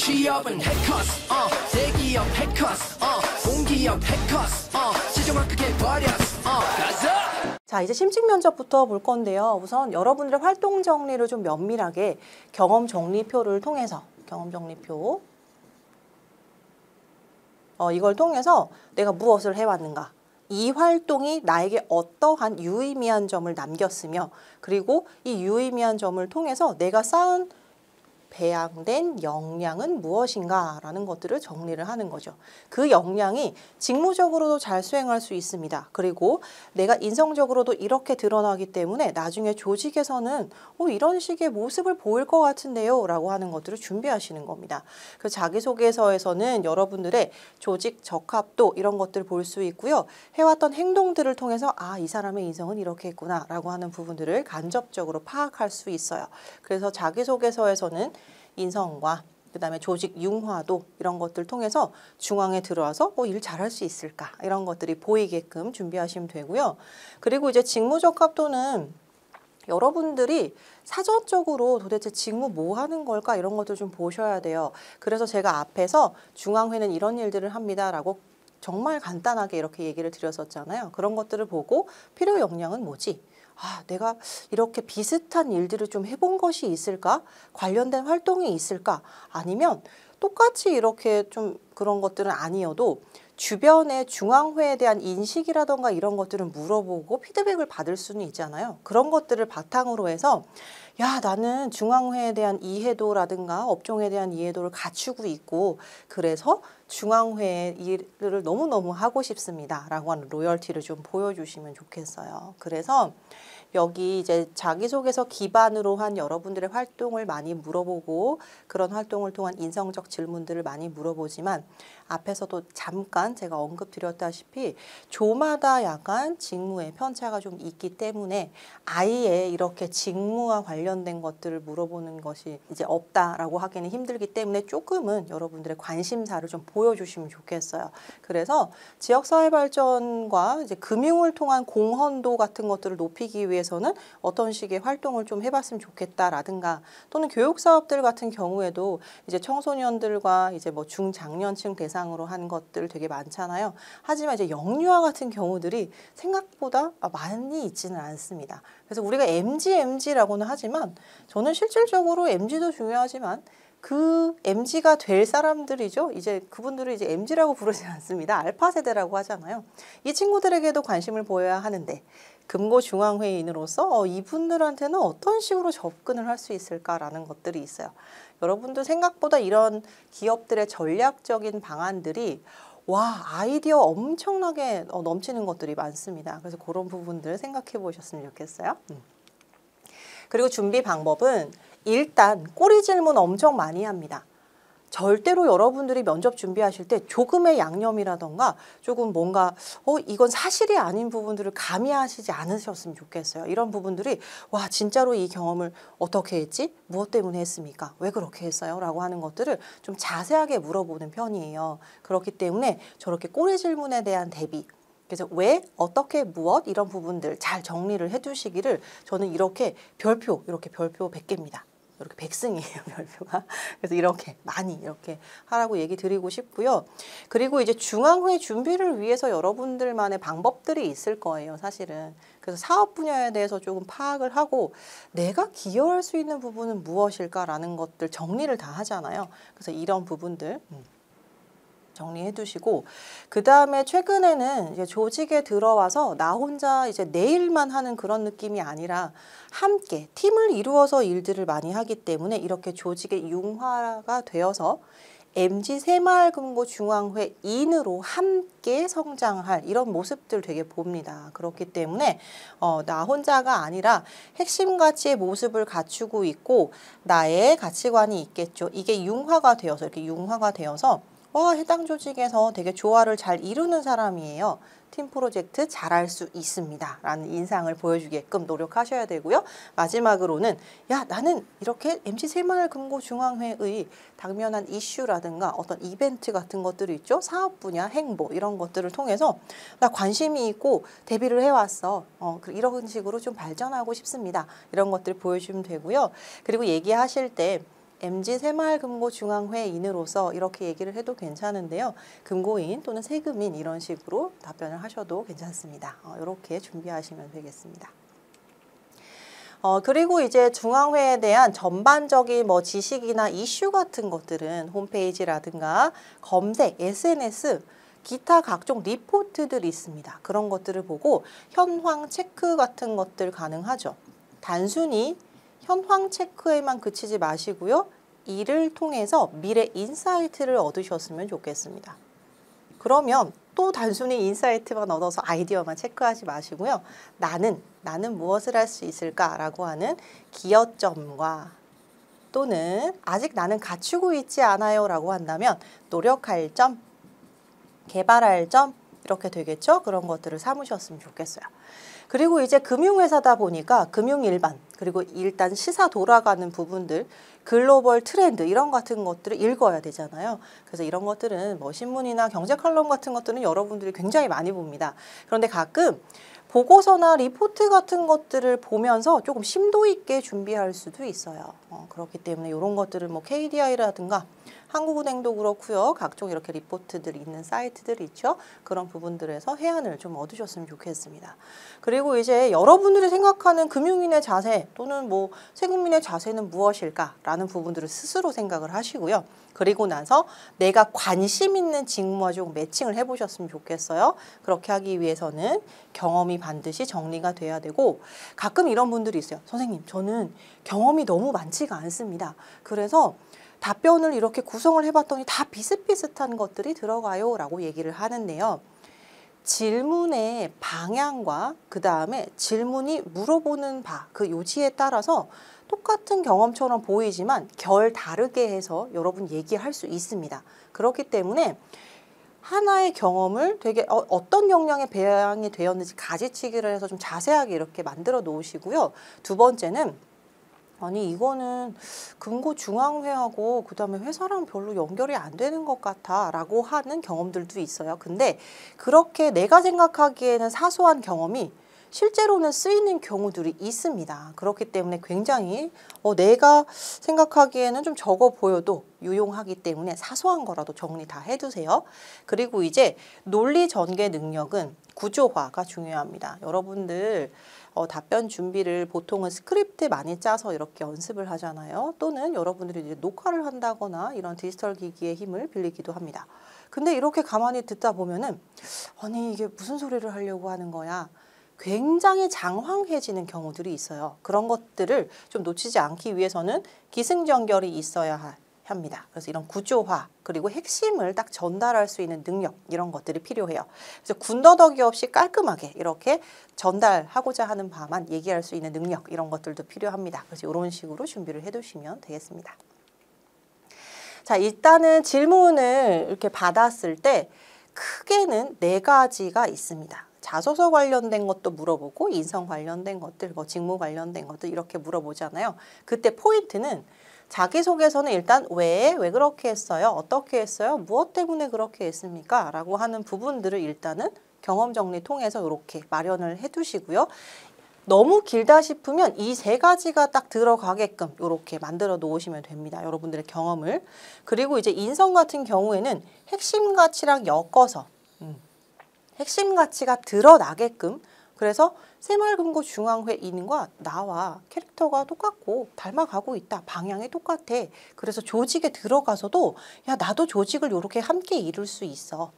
취업은 해커스 대기업 해커스 공기업 해커스 시종을 크게 버렸어 가자. 자, 이제 심층 면접부터 볼 건데요. 우선 여러분들의 활동 정리를 좀 면밀하게 경험 정리표를 통해서 경험 정리표 이걸 통해서 내가 무엇을 해왔는가, 이 활동이 나에게 어떠한 유의미한 점을 남겼으며, 그리고 이 유의미한 점을 통해서 내가 쌓은 배양된 역량은 무엇인가 라는 것들을 정리를 하는 거죠. 그 역량이 직무적으로도 잘 수행할 수 있습니다. 그리고 내가 인성적으로도 이렇게 드러나기 때문에 나중에 조직에서는 이런 식의 모습을 보일 것 같은데요 라고 하는 것들을 준비하시는 겁니다. 그 자기소개서에서는 여러분들의 조직 적합도 이런 것들을 볼 수 있고요. 해왔던 행동들을 통해서 이 사람의 인성은 이렇게 했구나 라고 하는 부분들을 간접적으로 파악할 수 있어요. 그래서 자기소개서에서는 인성과 그다음에 조직 융화도 이런 것들 통해서 중앙에 들어와서 일 잘할 수 있을까 이런 것들이 보이게끔 준비하시면 되고요. 그리고 이제 직무적합도는 여러분들이 사전적으로 도대체 직무 뭐 하는 걸까 이런 것도 좀 보셔야 돼요. 그래서 제가 앞에서 중앙회는 이런 일들을 합니다라고 정말 간단하게 이렇게 얘기를 드렸었잖아요. 그런 것들을 보고 필요 역량은 뭐지? 내가 이렇게 비슷한 일들을 좀 해본 것이 있을까? 관련된 활동이 있을까? 아니면 똑같이 이렇게 좀 그런 것들은 아니어도 주변의 중앙회에 대한 인식이라던가 이런 것들은 물어보고 피드백을 받을 수는 있잖아요. 그런 것들을 바탕으로 해서 나는 중앙회에 대한 이해도라든가 업종에 대한 이해도를 갖추고 있고 그래서 중앙회의 일을 너무너무 하고 싶습니다 라고 하는 로열티를 좀 보여주시면 좋겠어요. 그래서 여기 이제 자기소개서 기반으로 한 여러분들의 활동을 많이 물어보고 그런 활동을 통한 인성적 질문들을 많이 물어보지만 앞에서도 잠깐 제가 언급드렸다시피 조마다 약간 직무의 편차가 좀 있기 때문에 아예 이렇게 직무와 관련된 것들을 물어보는 것이 이제 없다라고 하기는 힘들기 때문에 조금은 여러분들의 관심사를 좀 보여주시면 좋겠어요. 그래서 지역사회 발전과 이제 금융을 통한 공헌도 같은 것들을 높이기 위해서는 어떤 식의 활동을 좀 해봤으면 좋겠다라든가 또는 교육 사업들 같은 경우에도 이제 청소년들과 이제 뭐 중장년층 대상으로 한 것들 되게 많잖아요. 하지만 이제 영유아 같은 경우들이 생각보다 많이 있지는 않습니다. 그래서 우리가 MG라고는 하지만 저는 실질적으로 MG도 중요하지만 그 MG가 될 사람들이죠. 이제 그분들을 이제 MG라고 부르지 않습니다. 알파 세대라고 하잖아요. 이 친구들에게도 관심을 보여야 하는데 금고중앙회의인으로서 이분들한테는 어떤 식으로 접근을 할 수 있을까라는 것들이 있어요. 여러분도 생각보다 이런 기업들의 전략적인 방안들이 아이디어 엄청나게 넘치는 것들이 많습니다. 그래서 그런 부분들 생각해 보셨으면 좋겠어요. 그리고 준비 방법은 일단 꼬리 질문 엄청 많이 합니다. 절대로 여러분들이 면접 준비하실 때 조금의 양념이라던가 조금 뭔가 이건 사실이 아닌 부분들을 가미하시지 않으셨으면 좋겠어요. 이런 부분들이 진짜로 이 경험을 어떻게 했지? 무엇 때문에 했습니까? 왜 그렇게 했어요? 라고 하는 것들을 좀 자세하게 물어보는 편이에요. 그렇기 때문에 저렇게 꼬리 질문에 대한 대비 그래서 왜, 어떻게, 무엇 이런 부분들 잘 정리를 해두시기를 저는 이렇게 별표 100개입니다. 이렇게 100승이에요, 별표가. 그래서 이렇게 많이 이렇게 하라고 얘기 드리고 싶고요. 그리고 이제 중앙회 준비를 위해서 여러분들만의 방법들이 있을 거예요, 사실은. 그래서 사업 분야에 대해서 조금 파악을 하고 내가 기여할 수 있는 부분은 무엇일까라는 것들 정리를 다 하잖아요. 그래서 이런 부분들 정리해 두시고 그 다음에 최근에는 이제 조직에 들어와서 나 혼자 이제 내 일만 하는 그런 느낌이 아니라 함께 팀을 이루어서 일들을 많이 하기 때문에 이렇게 조직의 융화가 되어서 MG 새마을금고중앙회인으로 함께 성장할 이런 모습들 되게 봅니다. 그렇기 때문에 나 혼자가 아니라 핵심 가치의 모습을 갖추고 있고 나의 가치관이 있겠죠. 이게 융화가 되어서 이렇게 융화가 되어서 해당 조직에서 되게 조화를 잘 이루는 사람이에요. 팀 프로젝트 잘할 수 있습니다. 라는 인상을 보여주게끔 노력하셔야 되고요. 마지막으로는 나는 이렇게 MC 새마을금고중앙회의 당면한 이슈라든가 어떤 이벤트 같은 것들이 있죠. 사업 분야, 행보 이런 것들을 통해서 나 관심이 있고 대비를 해왔어. 이런 식으로 좀 발전하고 싶습니다. 이런 것들 보여주시면 되고요. 그리고 얘기하실 때 MG 새마을금고중앙회인으로서 이렇게 얘기를 해도 괜찮은데요. 금고인 또는 세금인 이런 식으로 답변을 하셔도 괜찮습니다. 이렇게 준비하시면 되겠습니다. 그리고 이제 중앙회에 대한 전반적인 뭐 지식이나 이슈 같은 것들은 홈페이지라든가 검색, SNS, 기타 각종 리포트들이 있습니다. 그런 것들을 보고 현황 체크 같은 것들 가능하죠. 단순히 현황 체크에만 그치지 마시고요. 이를 통해서 미래 인사이트를 얻으셨으면 좋겠습니다. 그러면 또 단순히 인사이트만 얻어서 아이디어만 체크하지 마시고요. 나는 무엇을 할 수 있을까라고 하는 기여점과 또는 아직 나는 갖추고 있지 않아요 라고 한다면 노력할 점, 개발할 점 이렇게 되겠죠. 그런 것들을 삼으셨으면 좋겠어요. 그리고 이제 금융회사다 보니까 금융일반 그리고 일단 시사 돌아가는 부분들 글로벌 트렌드 이런 같은 것들을 읽어야 되잖아요. 그래서 이런 것들은 뭐 신문이나 경제 칼럼 같은 것들은 여러분들이 굉장히 많이 봅니다. 그런데 가끔 보고서나 리포트 같은 것들을 보면서 조금 심도 있게 준비할 수도 있어요. 그렇기 때문에 이런 것들은 뭐 KDI라든가 한국은행도 그렇고요. 각종 이렇게 리포트들이 있는 사이트들이 있죠. 그런 부분들에서 해안을 좀 얻으셨으면 좋겠습니다. 그리고 이제 여러분들이 생각하는 금융인의 자세 또는 뭐 세금인의 자세는 무엇일까라는 부분들을 스스로 생각을 하시고요. 그리고 나서 내가 관심 있는 직무와 좀 매칭을 해보셨으면 좋겠어요. 그렇게 하기 위해서는 경험이 반드시 정리가 돼야 되고 가끔 이런 분들이 있어요. 선생님, 저는 경험이 너무 많지가 않습니다. 그래서 답변을 이렇게 구성을 해봤더니 다 비슷비슷한 것들이 들어가요 라고 얘기를 하는데요. 질문의 방향과 그 다음에 질문이 물어보는 바, 그 요지에 따라서 똑같은 경험처럼 보이지만 결 다르게 해서 여러분 얘기할 수 있습니다. 그렇기 때문에 하나의 경험을 되게 어떤 역량에 배양이 되었는지 가지치기를 해서 좀 자세하게 이렇게 만들어 놓으시고요. 두 번째는 아니 이거는 금고중앙회하고 그다음에 회사랑 별로 연결이 안 되는 것 같아 라고 하는 경험들도 있어요. 근데 그렇게 내가 생각하기에는 사소한 경험이 실제로는 쓰이는 경우들이 있습니다. 그렇기 때문에 굉장히 내가 생각하기에는 좀 적어 보여도 유용하기 때문에 사소한 거라도 정리 다 해두세요. 그리고 이제 논리 전개 능력은 구조화가 중요합니다. 여러분들 답변 준비를 보통은 스크립트 많이 짜서 이렇게 연습을 하잖아요. 또는 여러분들이 이제 녹화를 한다거나 이런 디지털 기기의 힘을 빌리기도 합니다. 근데 이렇게 가만히 듣다 보면은 아니 이게 무슨 소리를 하려고 하는 거야. 굉장히 장황해지는 경우들이 있어요. 그런 것들을 좀 놓치지 않기 위해서는 기승전결이 있어야 합니다. 그래서 이런 구조화 그리고 핵심을 딱 전달할 수 있는 능력 이런 것들이 필요해요. 그래서 군더더기 없이 깔끔하게 이렇게 전달하고자 하는 바만 얘기할 수 있는 능력 이런 것들도 필요합니다. 그래서 이런 식으로 준비를 해두시면 되겠습니다. 자, 일단은 질문을 이렇게 받았을 때 크게는 4가지가 있습니다. 자소서 관련된 것도 물어보고 인성 관련된 것들, 뭐 직무 관련된 것들 이렇게 물어보잖아요. 그때 포인트는 자기소개서는 일단 왜 그렇게 했어요? 어떻게 했어요? 무엇 때문에 그렇게 했습니까? 라고 하는 부분들을 일단은 경험 정리 통해서 이렇게 마련을 해두시고요. 너무 길다 싶으면 이 3가지가 딱 들어가게끔 이렇게 만들어 놓으시면 됩니다. 여러분들의 경험을. 그리고 이제 인성 같은 경우에는 핵심 가치랑 엮어서 핵심 가치가 드러나게끔 그래서 새마을금고중앙회인과 나와 캐릭터가 똑같고 닮아가고 있다. 방향이 똑같아. 그래서 조직에 들어가서도 야 나도 조직을 이렇게 함께 이룰 수 있어.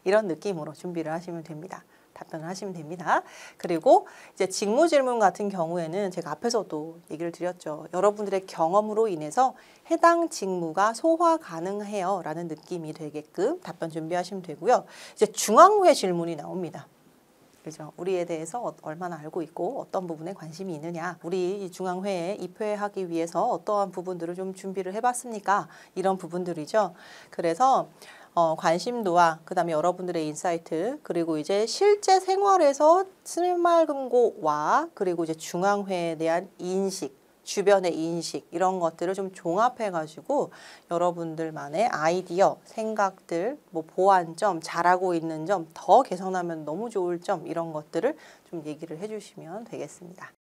이런 느낌으로 준비를 하시면 됩니다. 답변을 하시면 됩니다. 그리고 이제 직무 질문 같은 경우에는 제가 앞에서도 얘기를 드렸죠. 여러분들의 경험으로 인해서 해당 직무가 소화 가능해요 라는 느낌이 되게끔 답변 준비하시면 되고요. 이제 중앙회 질문이 나옵니다. 그죠? 우리에 대해서 얼마나 알고 있고 어떤 부분에 관심이 있느냐. 우리 중앙회에 입회하기 위해서 어떠한 부분들을 좀 준비를 해봤습니까? 이런 부분들이죠. 그래서 관심도와 그다음에 여러분들의 인사이트 그리고 이제 실제 생활에서 새마을금고와 그리고 이제 중앙회에 대한 인식 주변의 인식 이런 것들을 좀 종합해 가지고 여러분들만의 아이디어, 생각들, 뭐 보완점, 잘하고 있는 점, 더 개선하면 너무 좋을 점 이런 것들을 좀 얘기를 해 주시면 되겠습니다.